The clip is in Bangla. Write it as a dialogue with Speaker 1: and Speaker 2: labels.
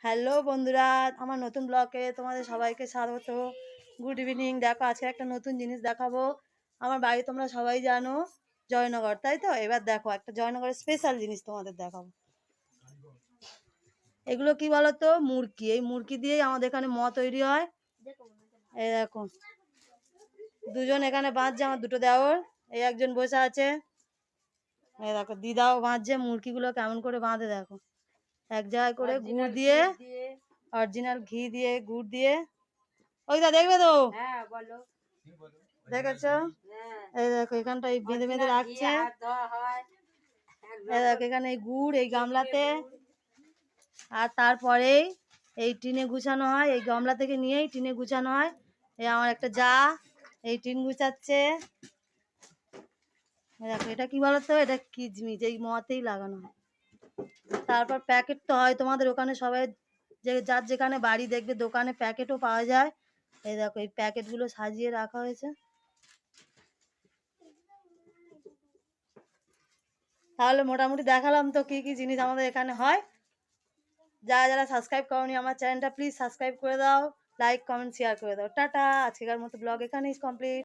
Speaker 1: হ্যালো বন্ধুরা, আমার নতুন ব্লগে তোমাদের সবাইকে স্বাগত। Good evening. দেখো আজকে একটা নতুন জিনিস দেখাবো। আমার বাড়ি তোমরা সবাই জানো, জয়নগর, তাই তো? এবার দেখো একটা জয়নগরের স্পেশাল জিনিস তোমাদের দেখাবো। এগুলো কি বলো তো? মুরকি। এই মুরকি দিয়েই আমাদের এখানে তৈরি হয়। এই দেখো দুজন এখানে বাঁধছে, আমার দুটো দেওর। এই একজন বসে আছে। এই দেখো দিদাও বাঁধছে। মুরগিগুলো কেমন করে বাঁধে দেখো, এক জায়গায় করে গুড় দিয়ে, অরিজিনাল ঘি দিয়ে, গুড় দিয়ে। ওইটা দেখবে তো?
Speaker 2: হ্যাঁ বলো।
Speaker 1: দেখেছো? এই দেখো এখানটায় বেঁধে বেঁধে
Speaker 2: অরিজিনাল ঘি
Speaker 1: রাখছে।
Speaker 2: হাত ধোয়া হয়
Speaker 1: এই দেখো এখানে এই গুড় এই গামলাতে, আর তারপরেই এই টিনে গুছানো হয়। এই গামলা থেকে নিয়েই টিনে গুছানো হয়। এই আমার একটা যা এই টিন গুছাচ্ছে। এই দেখো এটা কি বলতো? এটা কিচমিচ, এই মতেই লাগানো হয়। তারপর প্যাকেট তো হয় তোমাদের ওখানে সবাই, যে যার যেখানে বাড়ি দেখবে দোকানে প্যাকেটও পাওয়া যায়। এই দেখো এই প্যাকেটগুলো সাজিয়ে রাখা হয়েছে। তাহলে মোটামুটি দেখালাম তো কি কি জিনিস আমাদের এখানে হয়। যারা যারা সাবস্ক্রাইব করোনি আমার চ্যানেলটা, প্লিজ সাবস্ক্রাইব করে দাও, লাইক কমেন্ট শেয়ার করে দাও। টাটা। আজকের মতো ব্লগ এখানেই কমপ্লিট।